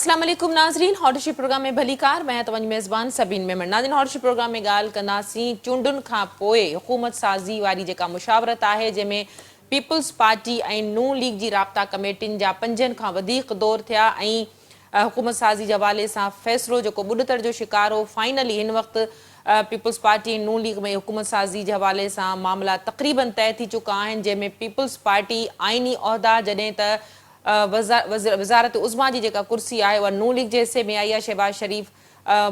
अस्सलाम वालेकुम नाज़रीन, हॉटशी प्रोग्राम में भली कार मैं तवंजी मेज़बान सबीन मेमन। नाज़रीन, हॉटशी प्रोग्राम में ॻाल्हि कंदासीं चूंडुनि खां पोइ हुकूमत साज़ी वारी जेका मुशावरत आहे, जंहिंमें पीपल्स पार्टी ऐं नून लीग जी राब्ता कमेटियुनि जा 5 खां वधीक दौर थिया ऐं हुकूमत साज़ी जे हवाले सां फ़ैसिलो जेको ॿुॾतड़ जो शिकार हो, फाइनली हिन वक़्तु पीपल्स पार्टी ऐं नून लीग में हुकूमत साज़ी जे हवाले सां मामला तक़रीबन तय थी चुका आहिनि, जंहिंमें पीपल्स पार्टी आइनी उहिदा जॾहिं त वज़ारत उज़मा जी जेका कुर्सी आहे उहा नून लीग जे हिसे में आई आहे। शहबाज शरीफ़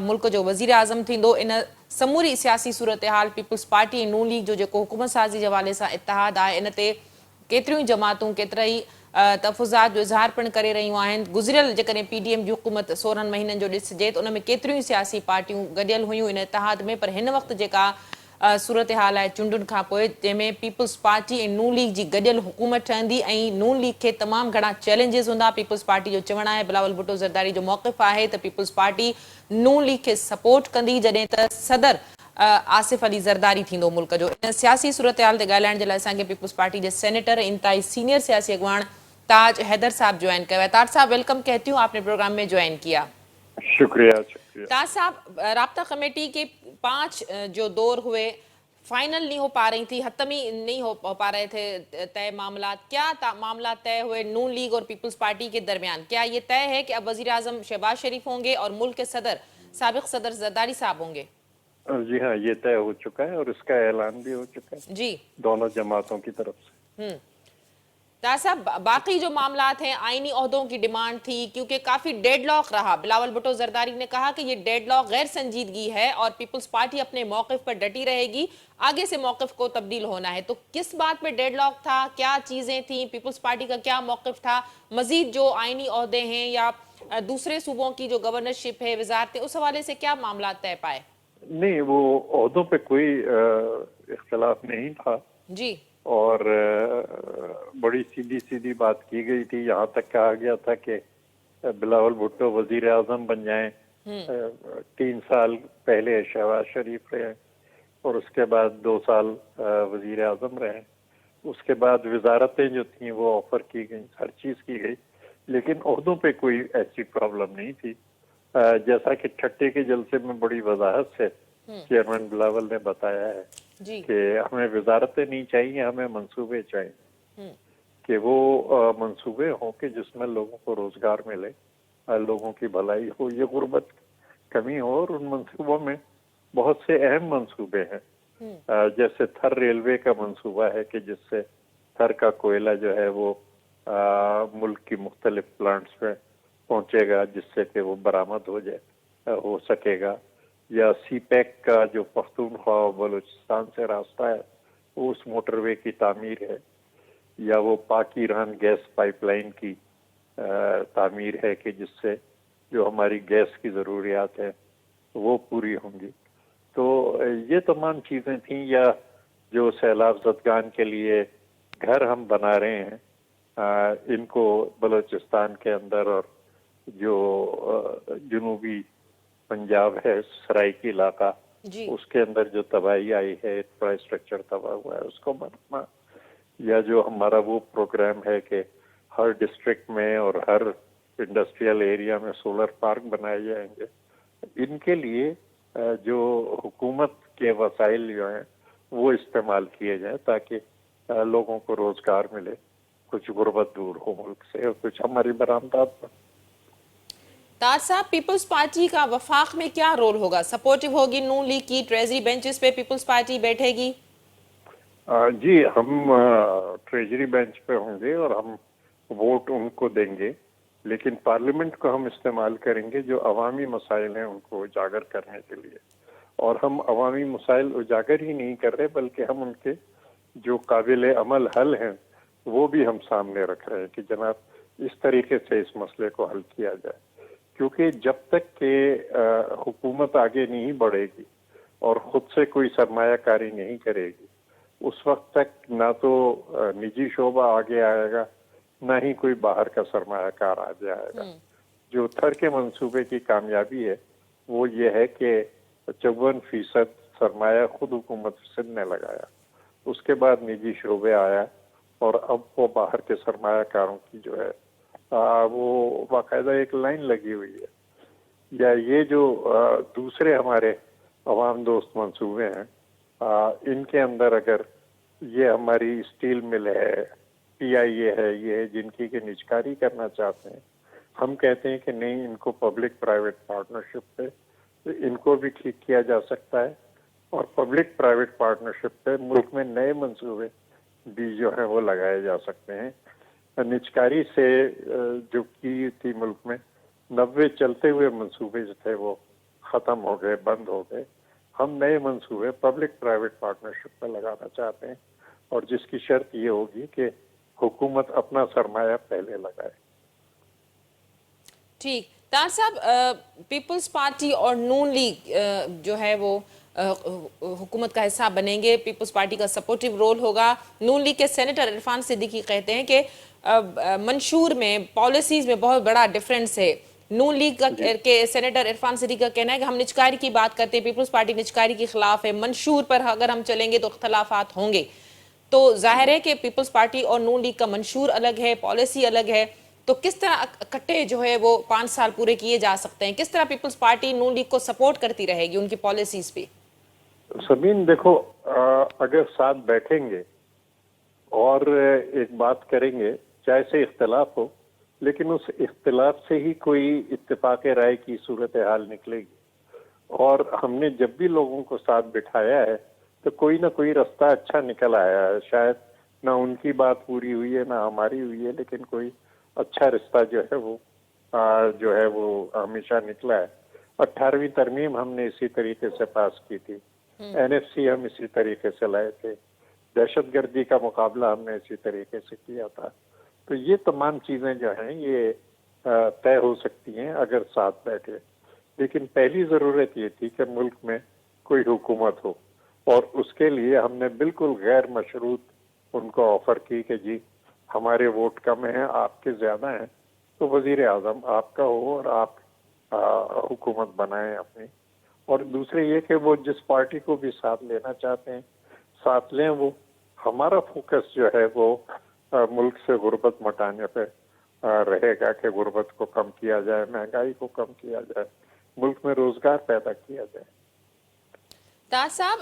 मुल्क जो वज़ीर आज़म थींदो। इन समूरी सियासी सूरत हाल पीपल्स पार्टी ऐं नून लीग जो जेको हुकूमत साज़ी जे हवाले सां इतिहाद आहे, इन ते केतिरियूं ई जमातूं केतिरा ई तफ़ुज़ात जो इज़हार पिणु करे रहियूं आहिनि। गुज़िरियल जेकॾहिं PDM जी हुकूमत 16 महीननि जो ॾिसिजे त उन में केतिरियूं ई सियासी पार्टियूं गॾियल हुयूं इन इतिहाद में, पर हिन वक़्तु जेका सूरत हाल आहे चूंडुनि खां पोइ, जंहिंमें पीपल्स पार्टी ऐं नून लीग जी गॾियल हुकूमत ठहंदी ऐं नून लीग खे तमामु घणा चैलेंजिस हूंदा। पीपल्स पार्टी जो चवणु आहे, बिलावल भुट्टो ज़रदारी जो मौक़िफ़ आहे त पीपल्स पार्टी नून लीग खे सपोर्ट कंदी, जॾहिं त सदर आसिफ अली ज़रदारी थींदो मुल्क जो। इन सियासी सूरत हाल ते ॻाल्हाइण जे लाइ असांखे पीपल्स पार्टी जे सेनेटर इंतहाई सीनियर सियासी अॻवान ताज हैदर साहब ज्वाइन किया है। ताज साहब, वेलकम कहती हूँ, आपने प्रोग्राम में ज्वाइन किया। शुक्रिया शुक्रिया। ताज साहब, राब्ता कमेटी के 5 जो दौर हुए, फाइनल नहीं हो पा रही थी, हतमी नहीं हो पा रहे थे तय मामला। क्या मामला तय हुए नून लीग और पीपल्स पार्टी के दरमियान? क्या ये तय है कि अब वजीर आजम शहबाज शरीफ होंगे और मुल्क के सदर साबिक सदर जरदारी साहब होंगे? जी हाँ, ये तय हो चुका है और इसका ऐलान भी हो चुका है जी, दोनों जमातों की तरफ से। ताज साहब, बाकी जो मामलात हैं, आईनी ओहदों की डिमांड थी, क्योंकि काफी डेडलॉक रहा। बिलावल भुट्टो जरदारी ने कहा कि ये डेडलॉक गैर संजीदगी है और पीपल्स पार्टी अपने मौक़िफ़ पर डटी रहेगी, आगे से मौक़िफ़ को तब्दील होना है। तो किस बात पे डेडलॉक था, क्या चीजें थी, पीपल्स पार्टी का क्या मौक़िफ़ था? मजीद जो आईनी ओहदे हैं या दूसरे सूबों की जो गवर्नरशिप है, वजारतें, उस हवाले से क्या मामला तय पाए? नहीं, वो ओहदों पे कोई इख्तलाफ नहीं था जी, और बड़ी सीधी सीधी बात की गई थी। यहाँ तक कहा गया था कि बिलावल भुट्टो वजीर आजम बन जाएं। 3 साल पहले शहबाज शरीफ रहे और उसके बाद 2 साल वजीर आजम रहे। उसके बाद वजारतें जो थी वो ऑफर की गई, हर चीज की गई, लेकिन ओहदों पे कोई ऐसी प्रॉब्लम नहीं थी। जैसा कि छठे के जलसे में बड़ी वजाहत से चेयरमैन बिलावल ने बताया है जी, कि हमें वजारतें नहीं चाहिए, हमें मंसूबे चाहिए कि वो मंसूबे हों कि जिसमें लोगों को रोजगार मिले, लोगों की भलाई हो, ये गुर्बत कमी हो। और उन मंसूबों में बहुत से अहम मंसूबे हैं, जैसे थर रेलवे का मंसूबा है कि जिससे थर का कोयला जो है वो मुल्क की मुख्तलिफ प्लांट्स में पहुंचेगा, जिससे कि वो बरामद हो सकेगा। या सी पैक का जो पख्तूनख्वा और बलूचिस्तान से रास्ता है, वो उस मोटरवे की तामीर है। या वो पाक ईरान गैस पाइपलाइन की तामीर है कि जिससे जो हमारी गैस की ज़रूरियात हैं वो पूरी होंगी। तो ये तमाम चीज़ें थीं। या जो सैलाब ज़दगान के लिए घर हम बना रहे हैं, इनको बलूचिस्तान के अंदर और जो जनूबी पंजाब है, सराइकी इलाका, जी, उसके अंदर जो तबाही आई है, इंफ्रास्ट्रक्चर तबाह हुआ है, उसको बनाना। या जो हमारा वो प्रोग्राम है कि हर डिस्ट्रिक्ट में और हर इंडस्ट्रियल एरिया में सोलर पार्क बनाए जाएंगे। इनके लिए जो हुकूमत के वसाइल जो हैं वो इस्तेमाल किए जाएं ताकि लोगों को रोजगार मिले, कुछ गुर्बत दूर हो मुल्क से और कुछ हमारी बरामदात हो। ताज साहब, पीपल्स पार्टी का वफाक में क्या रोल होगा? सपोर्टिव होगी नून लीग की? ट्रेजरी बेंचेस पे पीपल्स पार्टी बैठेगी? जी, हम ट्रेजरी बेंच पे होंगे और हम वोट उनको देंगे, लेकिन पार्लियामेंट को हम इस्तेमाल करेंगे जो अवामी मसाइल हैं उनको उजागर करने के लिए। और हम अवामी मसाइल उजागर ही नहीं कर रहे, बल्कि हम उनके जो काबिल अमल हल हैं वो भी हम सामने रख रहे हैं कि जनाब इस तरीके से इस मसले को हल किया जाए। क्योंकि जब तक कि हुकूमत आगे नहीं बढ़ेगी और खुद से कोई सरमायाकारी नहीं करेगी, उस वक्त तक ना तो निजी शोबा आगे आएगा, ना ही कोई बाहर का सरमायाकार आगे आएगा। जो थर के मंसूबे की कामयाबी है वो ये है कि 54% सरमाया खुद हुकूमत सिंध ने लगाया, उसके बाद निजी शोबे आया और अब वो बाहर के सरमायाकारों की जो है وہ باقاعدہ ایک لائن لگی ہوئی ہے. یا یہ جو دوسرے ہمارے عوام دوست منصوبے ہیں ان کے اندر اگر یہ ہماری اسٹیل مل ہے, پی آئی اے ہے, یہ ہے جن کی کہ نجکاری کرنا چاہتے ہیں, ہم کہتے ہیں کہ نہیں, ان کو پبلک پرائیویٹ پارٹنرشپ پہ ان کو بھی ٹھیک کیا جا سکتا ہے, اور پبلک پرائیویٹ پارٹنرشپ پہ ملک میں نئے منصوبے بھی جو ہیں وہ لگائے جا سکتے ہیں. نجکاری سے جو کی تھی ملک میں 90 چلتے ہوئے منصوبے جو تھے وہ ختم ہو گئے, بند ہو گئے. ہم نئے منصوبے پبلک پرائیویٹ پارٹنرشپ پہ لگانا چاہتے ہیں, اور جس کی شرط یہ ہوگی کہ حکومت اپنا سرمایہ پہلے لگائے. ٹھیک. طاہر صاحب, پیپلز پارٹی اور نون لیگ جو ہے وہ حکومت کا حصہ بنیں گے, پیپلز پارٹی کا سپورٹیو رول ہوگا. نون لیگ کے سینیٹر عرفان صدیقی کہتے ہیں کہ منشور میں, پالیسیز میں بہت بڑا ڈیفرنس ہے. نون لیگ کے سینیٹر عرفان صدیقی کا کہنا ہے کہ ہم نجکاری کی بات کرتے ہیں, پیپلز پارٹی نجکاری کے خلاف ہے. منشور پر اگر ہم چلیں گے تو اختلافات ہوں گے. تو ظاہر ہے کہ پیپلز پارٹی اور نون لیگ کا منشور الگ ہے, پالیسی الگ ہے. تو کس طرح اکٹھے جو ہے وہ 5 سال پورے کیے جا سکتے ہیں؟ کس طرح پیپلز پارٹی نون لیگ کو سپورٹ کرتی رہے گی ان کی پالیسیز پہ؟ سبین دیکھو, اگر ساتھ بیٹھیں گے اور ایک بات کریں گے, چاہے سے اختلاف ہو, لیکن اس اختلاف سے ہی کوئی اتفاق رائے کی صورتحال نکلے گی. اور ہم نے جب بھی لوگوں کو ساتھ بٹھایا ہے تو کوئی نہ کوئی رستہ اچھا نکل آیا ہے. شاید نہ ان کی بات پوری ہوئی ہے نہ ہماری ہوئی ہے, لیکن کوئی اچھا رشتہ جو ہے وہ ہمیشہ نکلا ہے. 18ویں ترمیم ہم نے اسی طریقے سے پاس کی تھی, این ایف سی ہم اسی طریقے سے لائے تھے, دہشت گردی کا مقابلہ ہم نے اسی طریقے سے کیا تھا. تو یہ تمام چیزیں جو ہیں یہ طے ہو سکتی ہیں اگر ساتھ بیٹھے. لیکن پہلی ضرورت یہ تھی کہ ملک میں کوئی حکومت ہو, اور اس کے لیے ہم نے بالکل غیر مشروط ان کو آفر کی کہ جی ہمارے ووٹ کم ہیں, آپ کے زیادہ ہیں, تو وزیر اعظم آپ کا ہو اور آپ حکومت بنائیں اپنی. اور دوسرے یہ کہ وہ جس پارٹی کو بھی ساتھ لینا چاہتے ہیں ساتھ لیں. وہ ہمارا فوکس جو ہے وہ ملک سے غربت مٹانے پہ رہے گا کہ غربت کو کم کیا جائے, مہنگائی کو کم کیا جائے, ملک میں روزگار پیدا کیا جائے. طاہر صاحب,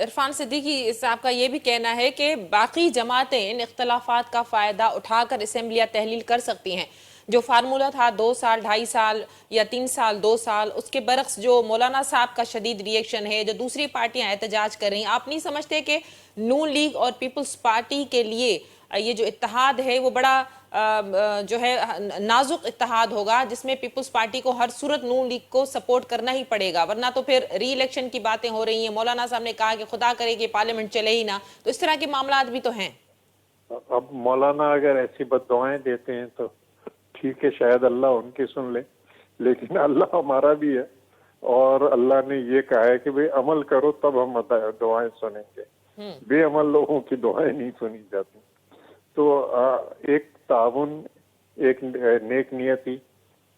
عرفان صدیقی صاحب کا یہ بھی کہنا ہے کہ باقی جماعتیں ان اختلافات کا فائدہ اٹھا کر اسمبلیاں تحلیل کر سکتی ہیں. جو فارمولہ تھا 2 سال 2.5 سال یا 3 سال 2 سال, اس کے برعکس جو مولانا صاحب کا شدید ری ایکشن ہے, جو دوسری پارٹیاں احتجاج کر رہی ہیں, آپ نہیں سمجھتے کہ نون لیگ اور پیپلز پارٹی کے لیے یہ جو اتحاد ہے وہ بڑا جو ہے نازک اتحاد ہوگا, جس میں پیپلز پارٹی کو ہر صورت نون لیگ کو سپورٹ کرنا ہی پڑے گا, ورنہ تو پھر ری الیکشن کی باتیں ہو رہی ہیں. مولانا صاحب نے کہا کہ خدا کرے کہ پارلیمنٹ چلے ہی نہ, تو اس طرح کے معاملات بھی تو ہیں. اب مولانا اگر ایسی بد دعائیں دیتے ہیں تو ٹھیک ہے, شاید اللہ ان کی سن لے, لیکن اللہ ہمارا بھی ہے, اور اللہ نے یہ کہا ہے کہ بھئی عمل کرو تب ہم دعائیں سنیں گے. بے عمل لوگوں کی دعائیں نہیں سنی جاتی. تو ایک تعاون, ایک نیک نیتی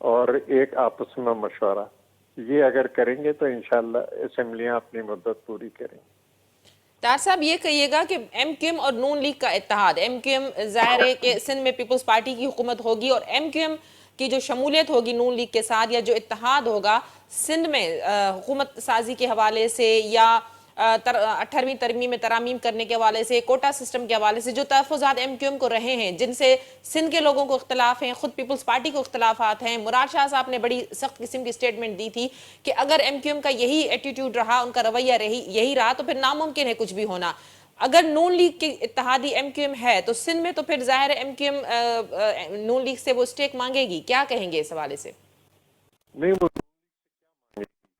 اور ایک آپس میں مشورہ, یہ اگر کریں گے تو انشاءاللہ اسمبلیاں اپنی مدت پوری کریں گی. طاہر صاحب یہ کہیے گا کہ ایم کیو ایم اور نون لیگ کا اتحاد, ایم کیو ایم ظاہر ہے کہ سندھ میں پیپلز پارٹی کی حکومت ہوگی, اور ایم کیو ایم کی جو شمولیت ہوگی نون لیگ کے ساتھ, یا جو اتحاد ہوگا سندھ میں حکومت سازی کے حوالے سے, یا 18ویں ترمیم میں ترامیم کرنے کے حوالے سے, کوٹا سسٹم کے حوالے سے, جو تحفظات ایم کیو ایم کو رہے ہیں, جن سے سندھ کے لوگوں کو اختلاف ہیں, خود پیپلز پارٹی کو اختلافات ہیں. مراد شاہ صاحب نے بڑی سخت قسم کی سٹیٹمنٹ دی تھی کہ اگر ایم کیو ایم کا یہی ایٹیٹیوڈ رہا, ان کا رویہ یہی رہا, تو پھر ناممکن ہے کچھ بھی ہونا. اگر نون لیگ کی اتحادی ایم کیو ایم ہے تو سندھ میں تو پھر ظاہر ایم کیو ایم نون لیگ سے وہ اسٹیک مانگے گی. کیا کہیں گے اس حوالے سے؟ نہیں, وہ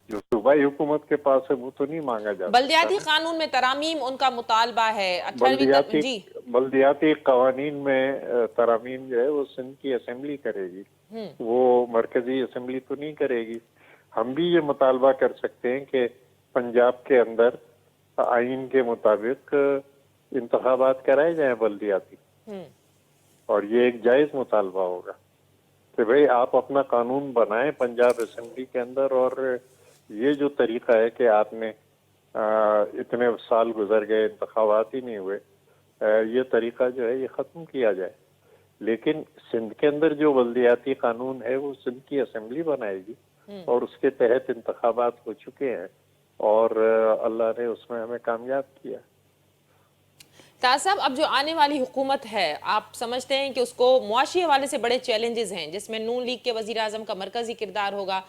جو صوبائی حکومت کے پاس ہے وہ تو نہیں مانگا جا سکتا. بلدیاتی قانون میں ترامیم ان کا مطالبہ ہے. 18ویں جی بلدیاتی قوانین میں ترامیم جو ہے وہ سندھ کی اسمبلی کرے گی, وہ مرکزی اسمبلی تو نہیں کرے گی. ہم بھی یہ مطالبہ کر سکتے ہیں کہ پنجاب کے اندر آئین کے مطابق انتخابات کرائے جائیں بلدیاتی, اور یہ ایک جائز مطالبہ ہوگا کہ بھئی آپ اپنا قانون بنائیں پنجاب اسمبلی کے اندر, اور یہ جو طریقہ ہے کہ آپ نے اتنے سال گزر گئے انتخابات ہی نہیں ہوئے, یہ طریقہ جو ہے یہ ختم کیا جائے. لیکن سندھ کے اندر جو بلدیاتی قانون ہے وہ سندھ کی اسمبلی بنائے گی اور اس کے تحت انتخابات ہو چکے ہیں اور اللہ نے اس میں ہمیں کامیاب کیا. طاہر صاحب، اب جو آنے والی حکومت ہے، آپ سمجھتے ہیں کہ اس کو معاشی حوالے سے بڑے چیلنجز ہیں جس میں نون لیگ کے وزیر اعظم کا مرکزی کردار ہوگا،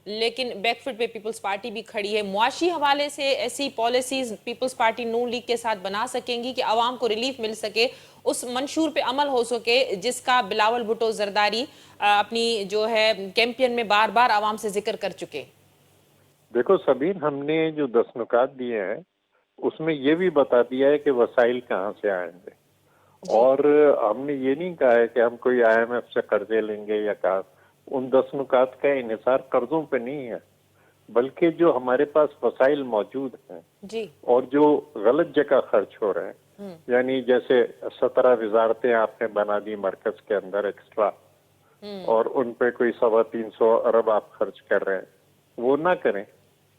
لیکن بیک فٹ پہ پیپلز پارٹی بھی کھڑی ہے. معاشی حوالے سے ایسی پالیسیز پیپلز پارٹی نون لیگ کے ساتھ بنا سکیں گی کہ عوام کو ریلیف مل سکے، اس منشور پہ عمل ہو سکے جس کا بلاول بھٹو زرداری اپنی جو ہے کیمپین میں بار بار عوام سے ذکر کر چکے؟ دیکھو سبین، ہم نے جو 10 نکات دیے ہیں اس میں یہ بھی بتا دیا ہے کہ وسائل کہاں سے آئیں گے، اور ہم نے یہ نہیں کہا ہے کہ ہم کوئی آئی ایم ایف سے قرضے لیں گے یا کہا. ان 10 نکات کا انحصار قرضوں پہ نہیں ہے، بلکہ جو ہمارے پاس وسائل موجود ہیں جی. اور جو غلط جگہ خرچ ہو رہے ہیں، یعنی جیسے 17 وزارتیں آپ نے بنا دی مرکز کے اندر ایکسٹرا، اور ان پہ کوئی 350 ارب آپ خرچ کر رہے ہیں، وہ نہ کریں.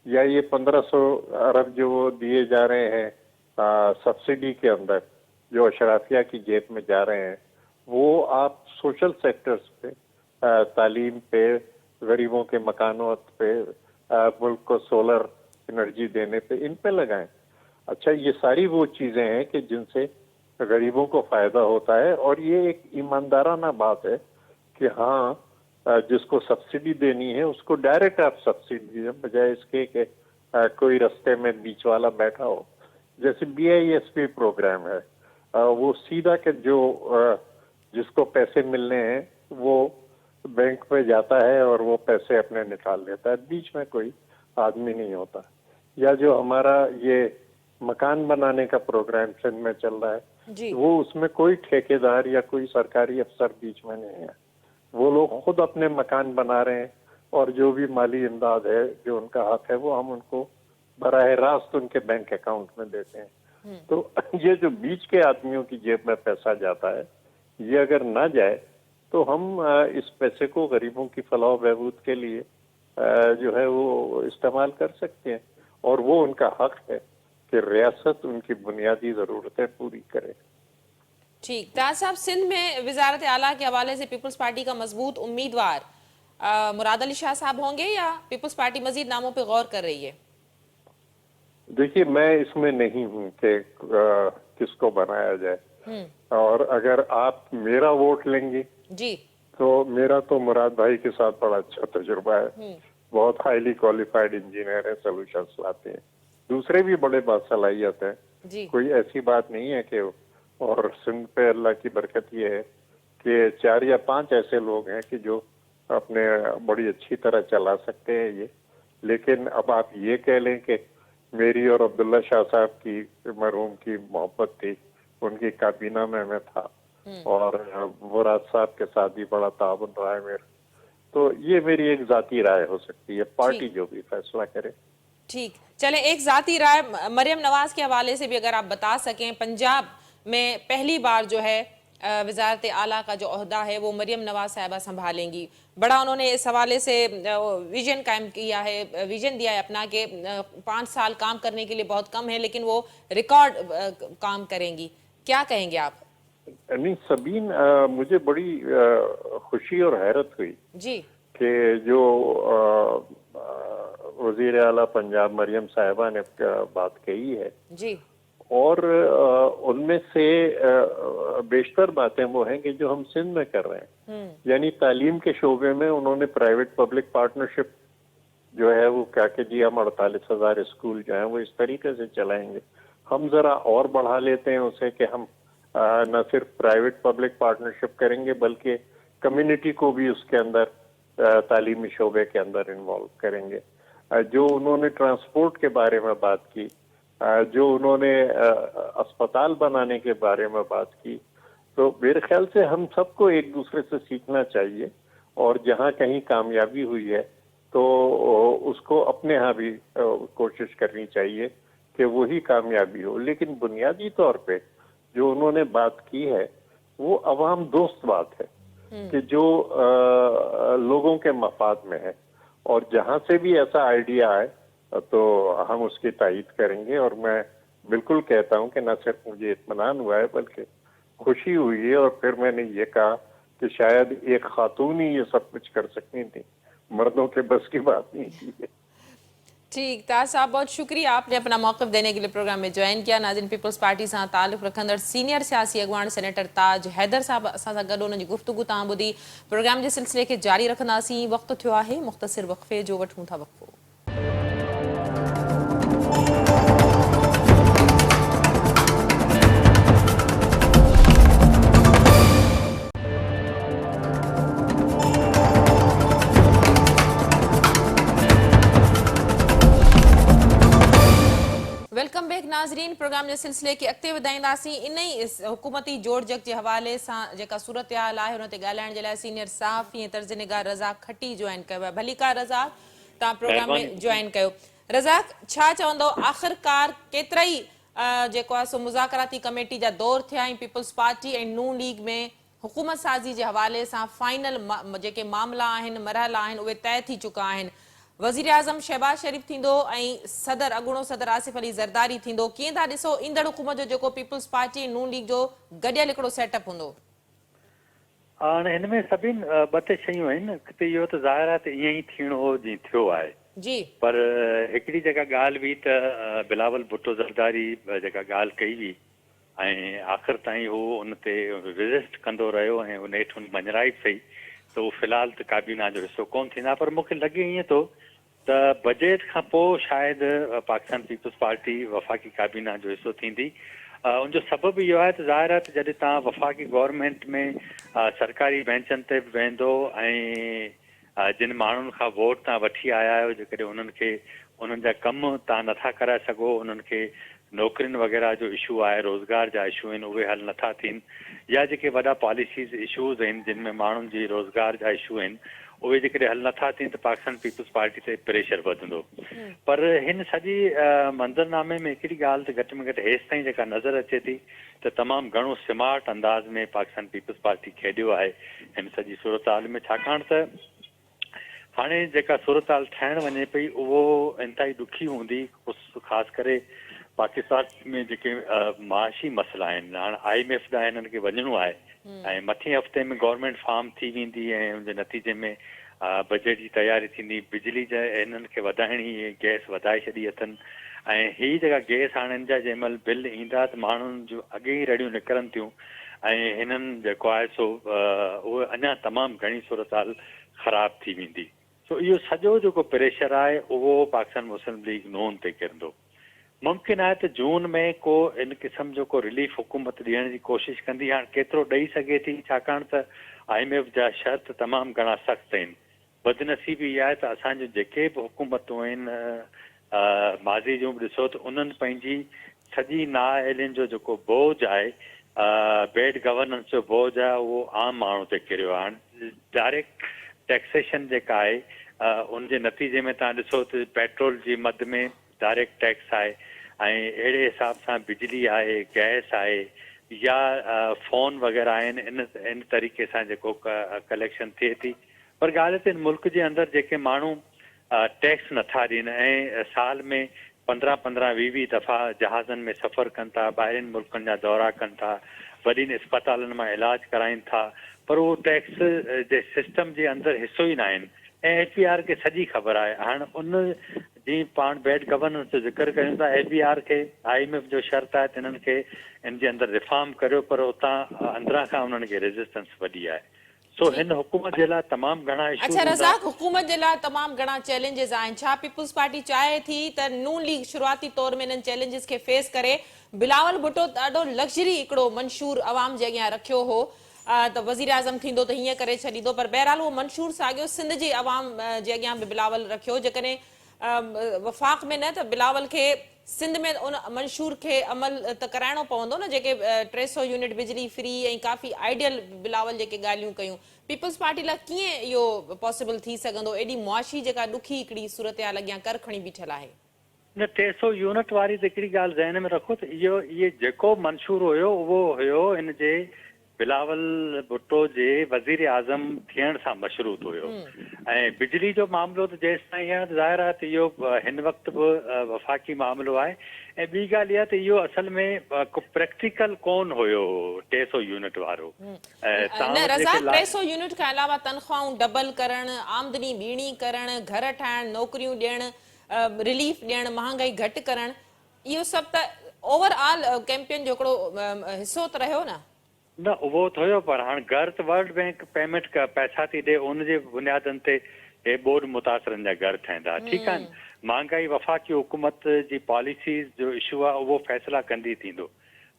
یا یہ 1500 ارب جو وہ دیے جا رہے ہیں سبسڈی کے اندر جو اشرافیہ کی جیب میں جا رہے ہیں، وہ آپ سوشل سیکٹرز پہ، تعلیم پہ، غریبوں کے مکانات پہ، ملک کو سولر انرجی دینے پہ، ان پہ لگائیں. اچھا، یہ ساری وہ چیزیں ہیں کہ جن سے غریبوں کو فائدہ ہوتا ہے، اور یہ ایک ایماندارانہ بات ہے کہ ہاں جس کو سبسڈی دینی ہے اس کو ڈائریکٹ آپ سبسڈی دیں، بجائے اس کے کہ کوئی رستے میں بیچ والا بیٹھا ہو. جیسے BISP پروگرام ہے، وہ سیدھا کہ جو جس کو پیسے ملنے ہیں وہ بینک میں جاتا ہے اور وہ پیسے اپنے نکال لیتا ہے، بیچ میں کوئی آدمی نہیں ہوتا. یا جو ہمارا یہ مکان بنانے کا پروگرام سندھ میں چل رہا ہے، وہ اس میں کوئی ٹھیکیدار یا کوئی سرکاری افسر بیچ میں نہیں ہے. وہ لوگ خود اپنے مکان بنا رہے ہیں، اور جو بھی مالی امداد ہے جو ان کا حق ہے وہ ہم ان کو براہ راست ان کے بینک اکاؤنٹ میں دیتے ہیں. تو یہ جو بیچ کے آدمیوں کی جیب میں پیسہ جاتا ہے، یہ اگر نہ جائے تو ہم اس پیسے کو غریبوں کی فلاح و بہبود کے لیے جو ہے وہ استعمال کر سکتے ہیں، اور وہ ان کا حق ہے کہ ریاست ان کی بنیادی ضرورتیں پوری کرے. ٹھیک. طاہر صاحب، سندھ میں وزارت اعلیٰ کے حوالے سے پیپلز پارٹی کا مضبوط امیدوار مراد علی شاہ صاحب ہوں گے، یا پیپلز پارٹی مزید ناموں پہ غور کر رہی ہے؟ دیکھیے، میں اس میں نہیں ہوں کہ کس کو بنایا جائے، اور اگر آپ میرا ووٹ لیں گے جی تو میرا تو مراد بھائی کے ساتھ بڑا اچھا تجربہ ہے، بہت ہائیلی کوالیفائڈ انجینئر ہے، سولوشنز لاتے ہیں. دوسرے بھی بڑے باصلاحیت ہیں، جی کوئی ایسی بات نہیں ہے کہ. اور سندھ پہ اللہ کی برکت یہ ہے کہ 4 یا 5 ایسے لوگ ہیں کہ جو اپنے بڑی اچھی طرح چلا سکتے ہیں یہ. لیکن اب آپ یہ کہہ لیں کہ میری اور عبداللہ شاہ صاحب کی مرحوم کی محبت تھی، ان کی کابینہ میں تھا، اور مراد صاحب کے ساتھ بھی بڑا تعاون رہا ہے میرا. تو یہ میری ایک ذاتی رائے ہو سکتی ہے، پارٹی جو بھی فیصلہ کرے. ٹھیک. چلیں، ایک ذاتی رائے مریم نواز کے حوالے سے بھی اگر آپ بتا سکیں. پنجاب میں پہلی بار جو ہے وزارت اعلیٰ کا جو عہدہ ہے وہ مریم نواز صاحبہ سنبھالیں گی. بڑا انہوں نے اس حوالے سے ویژن قائم کیا ہے، ویژن دیا ہے اپنا کہ 5 سال کام کرنے کے لیے بہت کم ہے، لیکن وہ ریکارڈ کام کریں گی. کیا کہیں گے آپ؟ نہیں سبین، مجھے بڑی خوشی اور حیرت ہوئی جی کہ جو وزیر اعلیٰ پنجاب مریم صاحبہ نے بات کہی ہے، جی اور ان میں سے بیشتر باتیں وہ ہیں کہ جو ہم سندھ میں کر رہے ہیں. یعنی تعلیم کے شعبے میں انہوں نے پرائیویٹ پبلک پارٹنرشپ جو ہے وہ کیا کہ جی ہم 48,000 اسکول جو ہیں وہ اس طریقے سے چلائیں گے. ہم ذرا اور بڑھا لیتے ہیں اسے کہ ہم نہ صرف پرائیویٹ پبلک پارٹنرشپ کریں گے بلکہ کمیونٹی کو بھی اس کے اندر تعلیمی شعبے کے اندر انوالو کریں گے. جو انہوں نے ٹرانسپورٹ کے بارے میں بات کی، جو انہوں نے اسپتال بنانے کے بارے میں بات کی، تو میرے خیال سے ہم سب کو ایک دوسرے سے سیکھنا چاہیے، اور جہاں کہیں کامیابی ہوئی ہے تو اس کو اپنے ہاں بھی کوشش کرنی چاہیے کہ وہی کامیابی ہو. لیکن بنیادی طور پہ جو انہوں نے بات کی ہے وہ عوام دوست بات ہے کہ جو لوگوں کے مفاد میں ہے، اور جہاں سے بھی ایسا آئیڈیا آئے تو ہم اس کی تائید کریں گے. اور میں بالکل کہتا ہوں کہ نہ صرف مجھے اطمینان ہوا ہے بلکہ खुशी हुई है और फिर मैंने ये कहा कि शायद एक खातून ही ये सब कुछ कर सकती थी, मर्दों के बस की बात नहीं थी। ठीक, ताज साहब बहुत शुक्रिया आपने अपना मौक़िफ़ देने के लिए प्रोग्राम में ज्वाइन किया। नाज़रीन, पीपल्स पार्टी से ताल्लुक़ रखंदड़ सीनियर सियासी अॻवान सेनेटर ताज हैदर साहब असां सां गॾु उन्हनि जी गुफ़्तगू तव्हां ॿुधी। प्रोग्राम जे सिलसिले खे जारी रखंदासीं। वक़्तु थियो आहे मुख़्तसिर वक़फ़े जो, वठूं था वक़्फ़ो। वेलकम बैक नाज़रीन, प्रोग्राम जे सिलसिले खे अॻिते वधाईंदासीं। इन ई हुकूमती जोड़ जग जे हवाले सां जेका सूरत हाल आहे हुन ते ॻाल्हाइण जे लाइ सीनियर सहाफ़ी ऐं तर्ज़ निगार रज़ाक खटी जॉइन कयो आहे। भलीका रज़ाक, तव्हां प्रोग्राम में जॉइन कयो। रज़ाक, छा चवंदो आख़िरकार केतिरा ई जेको आहे सो मुज़ाकराती कमेटी जा दौर थिया ऐं पीपल्स पार्टी ऐं नून लीग में हुकूमत साज़ी जे हवाले सां फाइनल जेके मामला आहिनि, मरहल आहिनि, उहे तय थी चुका आहिनि। वज़ीर आज़म शहबाज शरीफ़ थींदो ऐं सदर अॻूणो सदर आसिफ अली ज़रदारी थींदो। कीअं था ॾिसो ईंदड़ हुकूमत जो जेको पीपल्स पार्टी ऐं नून लीग जो गॾियल हिकिड़ो सेटअप हूंदो? हाणे हिन में सभिनि ॿ टे शयूं आहिनि। हिकु इहो त ज़ाहिर आहे त ईअं ई थियणो हो जीअं थियो आहे, जी, पर हिकिड़ी जेका ॻाल्हि हुई त बिलावल भुट्टो ज़रदारी जेका ॻाल्हि कई हुई ऐं आख़िर ताईं हू उन ते रिज़िस्ट कंदो रहियो ऐं उन हेठि हुन मञराई पई त उहो फ़िलहाल त काबीना जो हिसो कोन थींदा। पर मूंखे लॻे ईअं थो त बजट खां पोइ शायदि पाकिस्तान पीपल्स पार्टी वफ़ाक़ी काबीना जो हिसो थींदी। उनजो सबबु इहो आहे त ज़ाहिर आहे त जॾहिं तव्हां वफ़ाक़ी गवर्नमेंट में सरकारी बेंचनि ते बि वेंदो ऐं जिन माण्हुनि खां वोट तव्हां वठी आया आहियो, जेकॾहिं उन्हनि खे उन्हनि जा कम तव्हां नथा कराए सघो, उन्हनि खे नौकरियुनि वग़ैरह जो इशू आहे, रोज़गार जा इशू आहिनि, उहे हल नथा थियनि, या जेके वॾा पॉलिसीज़ इशूज़ आहिनि जिन में माण्हुनि जी रोज़गार जा इशू आहिनि, उहे जेकॾहिं हल नथा थियनि त पाकिस्तान पीपल्स पार्टी ते प्रेशर वधंदो। पर हिन सॼी मंज़रनामे में हिकिड़ी ॻाल्हि त घटि में घटि हेसि ताईं जेका नज़र अचे थी त तमामु घणो स्मार्ट अंदाज़ में पाकिस्तान पीपल्स पार्टी खेॾियो आहे हिन सॼी सूरत हाल में। छाकाणि त हाणे जेका सूरत हाल ठाहिण वञे पई उहो इंतिहाई ॾुखी हूंदी, ख़ासि करे पाकिस्तान में जेके माशी मसइला आहिनि। हाणे IMF ॾांहुं हिननि खे वञिणो आहे ऐं मथे हफ़्ते में गवर्नमेंट फार्म थी वेंदी ऐं उनजे नतीजे में बजट जी तयारी थींदी। बिजली जा हिननि खे वधाइणी, गैस वधाए छॾी अथनि ऐं हीअ जेका गैस हाणे हिन जा जंहिं महिल बिल ईंदा त माण्हुनि जूं अॻे ई रड़ियूं निकिरनि थियूं ऐं हिननि जेको आहे सो उहे अञा तमामु घणी सूरत हाल ख़राबु थी वेंदी। सो इहो सॼो जेको प्रेशर आहे उहो पाकिस्तान मुस्लिम लीग नून ते किरंदो। मुमकिन आहे त जून में को इन क़िस्म जो को रिलीफ हुकूमत ॾियण जी कोशिशि कंदी। हाणे केतिरो ॾेई सघे थी, छाकाणि त IMF जा शर्त तमामु घणा सख़्तु आहिनि। बदनसीबी इहा आहे त असांजूं जेके बि हुकूमतूं आहिनि माज़ी जूं बि ॾिसो त उन्हनि पंहिंजी सॼी नाअहलियुनि जो जेको बोझ आहे, बैड गवर्नेंस जो बोझ आहे, उहो आम माण्हू ते किरियो आहे। हाणे डायरेक्ट टैक्सेशन जेका आहे उनजे नतीजे में तव्हां ॾिसो त पेट्रोल जी मद में डायरेक्ट टैक्स आहे ऐं अहिड़े हिसाब सां बिजली आहे, गैस आहे या फ़ोन वग़ैरह आहिनि, इन तरीक़े सां जेको कलेक्शन थिए थी। पर ॻाल्हि त मुल्क जे अंदरि जेके माण्हू टैक्स नथा ॾियनि ऐं साल में 15-20 दफ़ा जहाज़नि में सफ़र कनि था, ॿाहिरिनि मुल्कनि जा दौरा कनि था, वॾियुनि अस्पतालनि मां इलाज कराइनि था, पर उहो टैक्स जे सिस्टम जे अंदरि हिसो ई न आहिनि ऐं HBR खे सॼी ख़बर आहे। हाणे उन जीअं पाण बैड गवर्नेंस जो ज़िक्र कयूं था, HBR खे IMF जो शर्त आहे त हिननि खे इन जे अंदरि रिफॉर्म करियो, पर उतां अंदरां खां उन्हनि खे रेजिस्टेंस वॾी आहे। सो हिन हुकूमत जे लाइ तमामु घणा इशू। अच्छा रज़ाक, हुकूमत जे लाइ तमामु घणा चैलेंजेस आहिनि। छा पीपल्स पार्टी चाहे थी त नून लीग शुरूआती तौर में इन्हनि चैलेंजेस खे फेस करे? बिलावल भुट्टो ॾाढो लग्ज़री हिकिड़ो मंशूर अवाम जे अॻियां रखियो हो त वज़ीर आज़म थींदो त हीअं करे छॾींदो, पर बहरहाल उहो मंशूर साॻियो सिंध जे अवाम जे अॻियां बि बिलावल रखियो। जेकॾहिं वफ़ाक़ में न त बिलावल खे सिंध में उन मंशूर खे अमल त कराइणो पवंदो न, जेके 300 यूनिट बिजली फ्री ऐं काफ़ी आइडियल बिलावल जेके ॻाल्हियूं कयूं। पीपल्स पार्टी लाइ कीअं इहो पॉसिबल थी सघंदो? एॾी मुआशी जेका ॾुखी हिकिड़ी सूरत हाल अॻियां कर खणी बीठल आहे। न 300 यूनिट वारी त हिकिड़ी ॻाल्हि ज़हन में रखो त इहे जेको मंशूर हुयो उहो हुयो इन जे बिलावल भुट्टो जे वज़ीर आज़म थियण सां मशरूत हुयो ऐं बिजली जो मामिलो त जेसि ताईं आहे त ज़ाहिर आहे त इहो हिन वक़्तु बि वफ़ाक़ी मामिलो आहे ऐं ॿी ॻाल्हि इहा त इहो असल में को प्रैक्टिकल कोन हुयो 300 यूनिट वारो न रज़ा 300 यूनिट खां अलावा तनख़्वाहूं डबल करणु आमदनी ॿीणी करणु घर ठाहिणु नौकरियूं ॾियणु रिलीफ ॾियणु महांगाई घटि करणु इहो सभु त ओवरऑल कैंपेन जो हिकिड़ो हिसो त रहियो न उहो त हुयो पर हाणे घर त वर्ल्ड बैंक पेमेंट पैसा थी ॾे उनजे बुनियादनि ते हे ॿोॾ मुतासिरनि जा घर ठहंदा ठीकु आहे न महांगाई वफ़ाक़ी हुकूमत जी पॉलिसीज़ जो इशू आहे उहो फ़ैसिला कंदी थींदो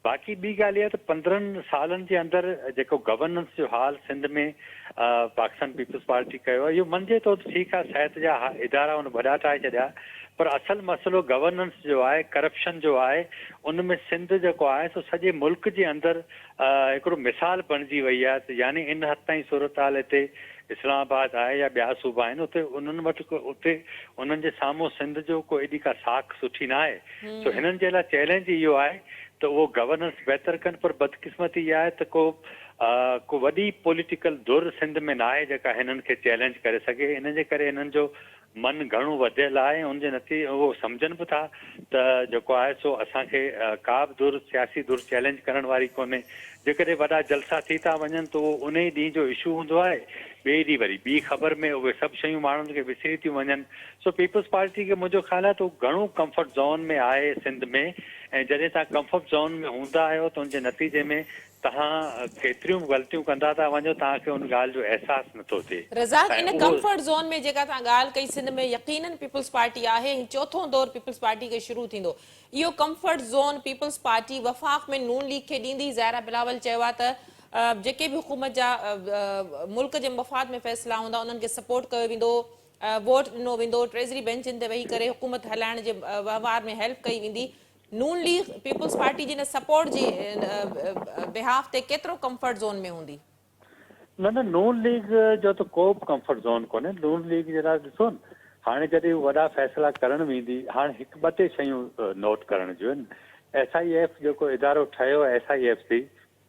बाक़ी ॿी ॻाल्हि इहा त 15 सालनि जे अंदरि जेको गवर्नेंस जो हाल सिंध में पाकिस्तान पीपल्स पार्टी कयो आहे इहो मञे थो त ठीकु आहे सिहत जा इदारा उन वॾा ठाहे छॾिया पर असल मसइलो गवर्नेंस जो आहे करप्शन जो आहे उनमें सिंध जेको आहे सो सॼे मुल्क जे अंदरि हिकिड़ो मिसाल बणिजी वई आहे त यानी इन हद ताईं सूरत हाल हिते इस्लामाबाद आहे या ॿिया सूबा आहिनि उते उन्हनि वटि उते उन्हनि जे साम्हूं सिंध जो को एॾी का साख सुठी न आहे सो हिननि जे लाइ चैलेंज इहो आहे त उहो गवर्नेंस बहितर कनि पर बदकिस्मती इहा आहे त को वॾी पॉलिटिकल धुर सिंध में न आहे जेका हिननि खे चैलेंज करे सघे इन जे करे हिननि जो मन घणो वधियल आहे उनजे नतीजे उहो सम्झनि बि था त जेको आहे सो असांखे का बि धुर सियासी धुर चैलेंज करण वारी कोन्हे जेकॾहिं वॾा जलसा थी था वञनि त उहो उन ई ॾींहुं जो इशू हूंदो आहे ॿिए ॾींहुं वरी ॿी ख़बर में उहे सभु शयूं माण्हुनि खे विसरी थियूं वञनि सो पीपल्स पार्टी खे मुंहिंजो ख़्यालु आहे त उहो घणो कंफर्ट ज़ोन में आहे सिंध में ऐं जॾहिं तव्हां कंफर्ट ज़ोन में हूंदा आहियो त उनजे नतीजे में तव्हां केतिरियूं ग़लतियूं कंदा था वञो तव्हांखे उन ॻाल्हि जो अहसासु नथो थिए रज़ाक इन कंफर्ट ज़ोन में जेका तव्हां ॻाल्हि कई सिंध में यकीनन पीपल्स पार्टी आहे चौथों दौर पीपल्स पार्टी खे शुरू थींदो इहो कंफर्ट ज़ोन पीपल्स पार्टी वफ़ाक़ में नून लीग खे ॾींदी ज़ाहिरा बिलावल चयो आहे त जेके बि हुकूमत जा मुल्क जे मफ़ाद में फ़ैसिला हूंदा उन्हनि खे सपोर्ट कयो वेंदो वोट ॾिनो वेंदो ट्रेज़री बेंचनि ते वेही करे हुकूमत हलाइण जे वहिंवार में हेल्प कई वेंदी नून लीग पीपल्स पार्टी जी सपोर्ट जी बिहाफ ते केतिरो कंफर्ट ज़ोन में हूंदी न नून लीग जो त को बि कंफर्ट ज़ोन कोन्हे नून लीग जे लाइ ॾिसो न हाणे जॾहिं वॾा फ़ैसिला करणु वेंदी हाणे हिकु ॿ टे शयूं नोट करण जूं आहिनि SIF जेको इदारो ठहियो SIFC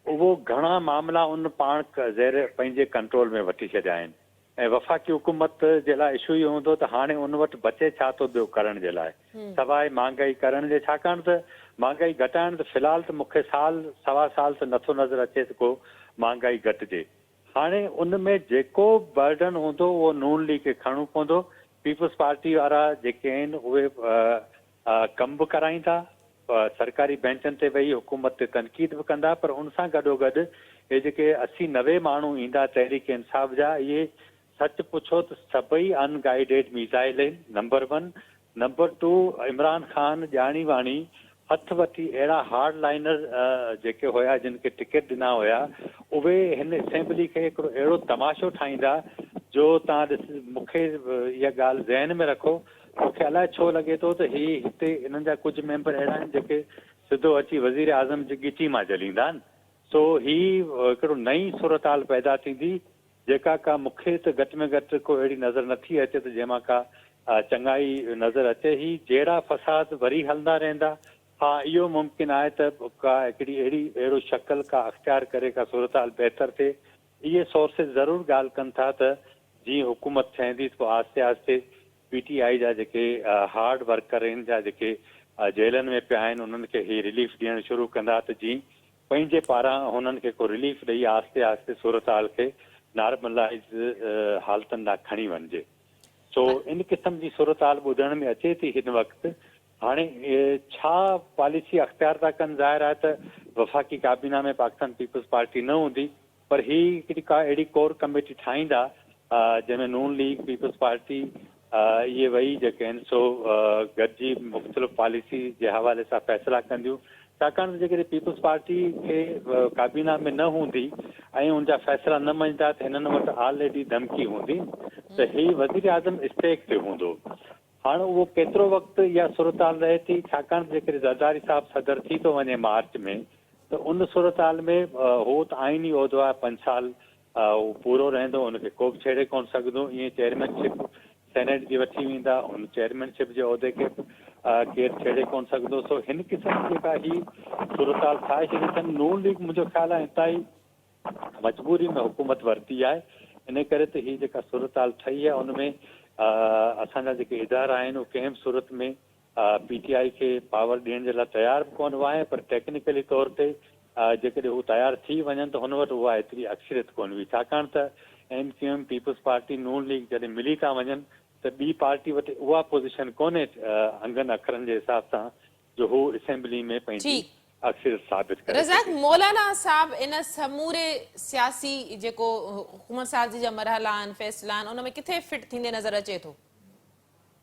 उहो घणा मामला उन पाण ज़ेर पंहिंजे कंट्रोल में वठी छॾिया आहिनि ऐं वफ़ाक़ी हुकूमत जे लाइ इशू इहो हूंदो त हाणे उन वटि बचे छा थो ॿियो करण जे लाइ सवाइ महांगाई करण जे छाकाणि त महांगाई घटाइण त फ़िलहालु त मूंखे साल सवा साल त नथो नज़र अचे त को महांगाई घटिजे हाणे उन में जेको बर्डन हूंदो उहो नून लीग खे खणणो पवंदो पीपल्स पार्टी वारा जेके आहिनि उहे कम बि कराईंदा सरकारी बेंचनि ते वेही हुकूमत ते तनक़ीद बि कंदा पर उन सां गॾोगॾु इहे जेके 80-90 माण्हू ईंदा तहरीक इंसाफ़ जा इहे सच पुछो त सभई अनगाइडेड मिसाइल आहिनि नंबर 1 नंबर 2 इमरान ख़ान ॼाणी वाणी हथ वठी अहिड़ा हार्ड लाइनर जेके हुया जिन खे टिकट ॾिना हुया उहे हिन असेंबली खे हिकिड़ो अहिड़ो तमाशो ठाहींदा जो तव्हां ॾिस मूंखे इहा ॻाल्हि ज़हन में रखो मूंखे अलाए छो लॻे थो त हिते हिननि जा कुझु मेंबर अहिड़ा आहिनि जेके सिधो अची वज़ीर आज़म जी गिटी मां जलींदा आहिनि सो हिकिड़ो नई सूरत हाल पैदा थींदी जेका का मूंखे त घटि में घटि को अहिड़ी नज़र नथी अचे त जंहिंमां का चङाई नज़र अचे जहिड़ा फ़साद वरी हलंदा रहंदा हा इहो मुमकिन आहे त का हिकिड़ी अहिड़ो शक्ल का अख़्तियार करे का सूरत हाल बहितर थिए इहे सोर्सिस ज़रूरु ॻाल्हि कनि था त जीअं हुकूमत ठहंदी पोइ आहिस्ते आहिस्ते PTI जा जेके हार्ड वर्कर आहिनि जा जेके जेलनि में पिया आहिनि उन्हनि खे ही रिलीफ ॾियणु शुरू कंदा त जीअं पंहिंजे पारां हुननि खे को रिलीफ ॾेई आहिस्ते आहिस्ते सूरत हाल खे नॉर्मलाइज़ हालतुनि ॾांहुं खणी वञिजे सो इन क़िस्म जी सूरत हाल ॿुधण में अचे थी हिन वक़्तु हाणे छा पॉलिसी अख़्तियार था कनि ज़ाहिर आहे त वफ़ाक़ी काबीना में पाकिस्तान पीपल्स पार्टी न हूंदी पर ही हिकिड़ी का अहिड़ी कोर कमेटी ठाहींदा जंहिंमें नून लीग पीपल्स पार्टी इहे वेही जेके आहिनि सो गॾिजी मुख़्तलिफ़ पॉलिसी जे हवाले सां फ़ैसिला कंदियूं छाकाणि त जेकॾहिं पीपल्स पार्टी खे काबीना में न हूंदी ऐं उनजा फ़ैसिला न मञंदा त हिननि वटि ऑलरेडी धमकी हूंदी त ही वज़ीर आज़म स्टेक ते हूंदो हाणे उहो केतिरो वक़्तु इहा सूरत हाल रहे थी छाकाणि त जेकॾहिं ज़रदारी साहिबु सदर थी थो वञे मार्च में त उन सूरत हाल में उहो त आइनी उहिदो आहे 5 साल उहो पूरो रहंदो उनखे को बि छेड़े कोन सघंदो ईअं चेयरमैनशिप सेनेट जी वठी वेंदा उन चेयरमैनशिप जे उहिदे खे केरु छेड़े कोन सघंदो सो हिन क़िस्म जी जेका ही सूरत हाल ठाहे छॾी अथनि नून लीग मुंहिंजो ख़्यालु आहे हितां ई मजबूरी में हुकूमत वरिती आहे। इन करे त हीअ जेका सूरत-हाल ठही आहे उनमें असांजा जेके इदारा आहिनि उहे कंहिं बि सूरत में PTI खे पावर ॾियण जे लाइ तयारु बि कोन हुआ आहे, पर टेक्निकली तौर ते जेकॾहिं हू तयारु थी वञनि त हुन वटि उहा एतिरी अक्सरियत कोन हुई, छाकाणि त MQM पीपल्स पार्टी नून लीग जॾहिं मिली था वञनि त ॿी पार्टी वटि उहा पोज़ीशन कोन्हे अंगनि अखरनि जे हिसाब सां जो हू असेंबली में पंहिंजी अक्सरियत साबित करे। रज़ाक, मौलाना साहब इन समूरे सियासी जेको हुकूमत साज़ी जा मरहला आहिनि, फ़ैसिला आहिनि, उन में किथे फिट थींदे नज़र अचे थो?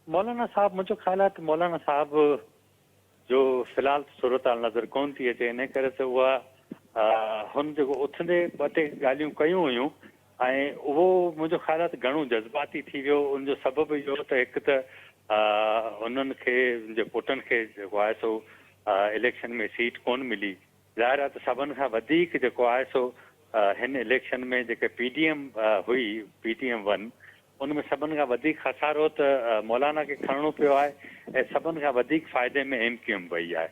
मौलाना साहब, मुंहिंजो ख़्याल आहे त मौलाना साहब जो फ़िलहाल सूरत हाल नज़र कोन थी अचे, इन करे त उहा हुन जेको उथंदे ॿ टे ॻाल्हियूं कयूं हुयूं ऐं उहो मुंहिंजो ख़्याल आहे त घणो जज़्बाती थी वियो। उनजो सबबु इहो त हिकु त उन्हनि खे जे पुटनि खे जेको आहे सो इलेक्शन में सीट कोन मिली। ज़ाहिर आहे त सभिनि खां वधीक जेको आहे सो हिन इलेक्शन में जेके PDM हुई, PTM 1, उनमें सभिनि खां वधीक खसारो त मौलाना खे खणणो पियो आहे ऐं सभिनि खां वधीक फ़ाइदे में MQM वई आहे।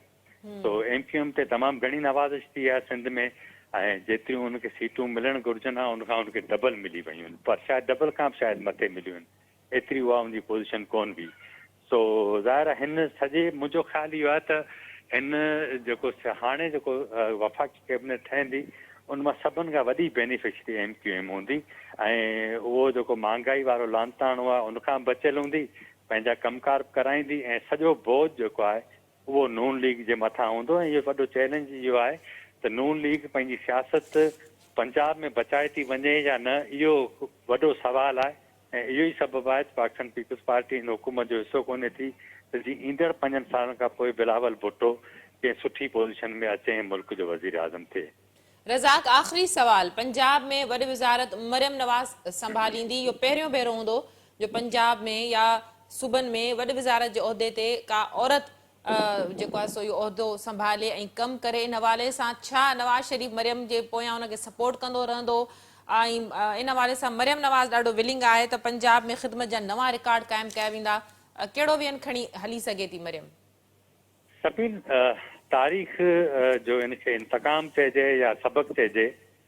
तो MQM ते तमामु घणी नवाज़िश थी आहे सिंध में ऐं जेतिरियूं उनखे सीटूं मिलणु घुरिजनि आहे उनखां उनखे डबल मिली वयूं आहिनि, पर शायदि डबल खां बि शायदि मथे मिलियूं आहिनि, एतिरी उहा उनजी पोज़ीशन कोन हुई। सो ज़ाहिर आहे हिन सॼे मुंहिंजो ख़्यालु इहो आहे त हिन जेको हाणे जेको वफ़ाक़ी कैबिनेट ठहंदी उन मां सभिनि खां वॾी बेनिफिशरी MQM हूंदी ऐं उहो जेको महांगाई वारो लांताणो आहे उनखां बचियल हूंदी, पंहिंजा कमकार बि कराईंदी ऐं सॼो बोझ जेको आहे उहो नून लीग जे मथां हूंदो। ऐं इहो वॾो चैलेंज इहो आहे त नून लीग पंहिंजी सियासत पंजाब में बचाए थी वञे या न, इहो वॾो सवाल आहे ऐं इहो ई सबबु आहे त पाकिस्तान पीपल्स पार्टी हिन हुकूमत जो हिसो कोन्हे थी त जीअं ईंदड़ 5 सालनि खां पोइ बिलावल भुट्टो कंहिं सुठी पोज़ीशन में अचे ऐं मुल्क जो वज़ीर आज़म थिए। रज़ाक, आख़िरी सवाल, पंजाब में वॾी वज़ारत मरियम नवाज़ संभालींदी? इहो पहिरियों भेरो हूंदो जो पंजाब में या सूबनि में वॾी वज़ारत जे उहिदे ते का औरत जेको आहे सो इहो उहिदो संभाले ऐं कमु करे। इन हवाले सां छा नवाज़ शरीफ़ मरियम जे पोयां उनखे सपोर्ट कंदो रहंदो ऐं इन हवाले सां मरियम नवाज़ ॾाढो विलिंग आहे त पंजाब में ख़िदमत जा नवां रिकॉर्ड क़ाइमु कया वेंदा, कहिड़ो वियन खणी हली सघे थी मरियम? सभिनि तारीख़ जो इनखे इंतकाम चइजे या सबक़ चइजे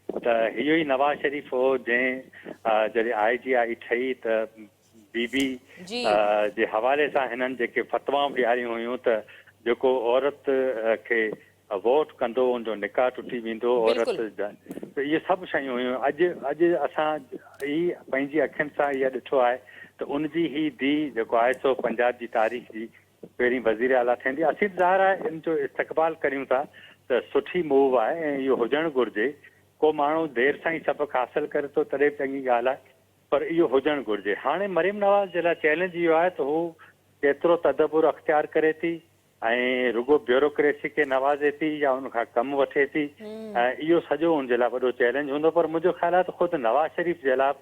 त इहो ई नवाज़ शरीफ़ हो जंहिं जॾहिं IGI ठही त बीबी जे हवाले सां हिननि जेके फतवाऊं ॾियारियूं हुयूं त जेको औरत खे वोट कंदो उनजो निकाह टुटी वेंदो, औरत त इहे सभु शयूं हुयूं। अॼु असां ई पंहिंजी अखियुनि सां इहा ॾिठो आहे त उनजी ई धीउ जेको आहे सो पंजाब जी तारीख़ जी पहिरीं वज़ीर आला थींदी। असीं ज़ाहिर आहे इन जो इस्तक़बाल करियूं था त सुठी मूव आहे ऐं इहो हुजणु घुरिजे। को माण्हू देरि सां ई सबक़ु हासिलु करे थो तॾहिं चङी ॻाल्हि आहे, पर इहो हुजणु घुरिजे। हाणे मरियम नवाज़ जे लाइ चैलेंज इहो आहे त हू केतिरो तदबुर अख़्तियार करे थी ऐं रुगो ब्यूरोक्रेसी खे नवाज़े थी या उनखां कमु वठे थी, ऐं इहो सॼो हुनजे लाइ वॾो चैलेंज हूंदो। पर मुंहिंजो ख़्यालु आहे त ख़ुदि नवाज़ शरीफ़ जे लाइ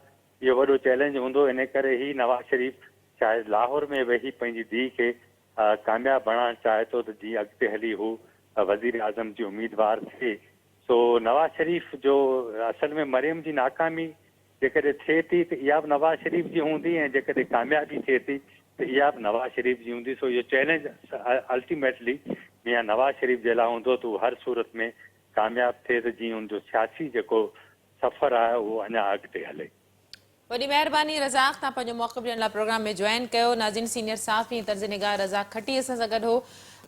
इहो वॾो चैलेंज हूंदो। इन करे ई नवाज़ शरीफ़ शायदि लाहौर में वेही पंहिंजी धीउ खे कामयाबु बणाइणु चाहे थो त जीअं अॻिते हली हू वज़ीर आज़म जी उम्मीदवार थिए। सो नवाज़ शरीफ़ जो असल में मरियम जी नाकामी जेकॾहिं थिए थी त इहा बि नवाज़ शरीफ़ जी हूंदी ऐं जेकॾहिं कामयाबी थिए थी त इहा बि नवाज़ शरीफ़ जी हूंदी। सो इहो चैलेंज अल्टीमेटली या नवाज़ शरीफ़ जे लाइ हूंदो त उहो हर सूरत में कामयाबु थिए त जीअं हुनजो सियासी जेको सफ़र आहे उहो अञा अॻिते हले। वॾी महिरबानी रज़ाक, तव्हां पंहिंजो मौक़िफ़ ॾियण लाइ प्रोग्राम में जॉइन कयो। नाज़रीन, सीनियर साफ़ी तर्ज़ निगाह रज़ाक खटी असां सां गॾु हो।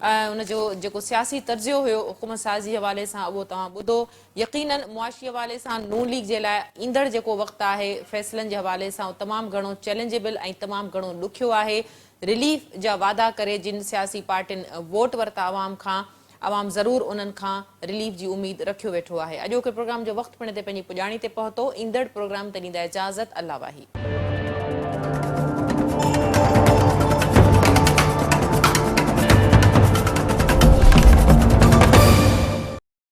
उनजो जेको सियासी तर्जियो हुयो हुकूमत साज़ी जे हवाले सां उहो तव्हां ॿुधो। यकीनन मुआशी हवाले सां नून लीग जे लाइ ईंदड़ जेको वक़्तु आहे फ़ैसिलनि जे हवाले सां उहो तमामु घणो चैलेंजेबल ऐं तमामु घणो ॾुखियो आहे। रिलीफ जा वादा करे जिन सियासी पार्टियुनि वोट वरिता आवाम खां, आवाम ज़रूरु उन्हनि खां रिलीफ जी उमेद रखियो वेठो आहे। अॼोके प्रोग्राम जो वक़्तु पिण ते पंहिंजी पुॼाणी ते पहुतो। ईंदड़ प्रोग्राम ते ॾींदा इजाज़त। अल्लाह वाही।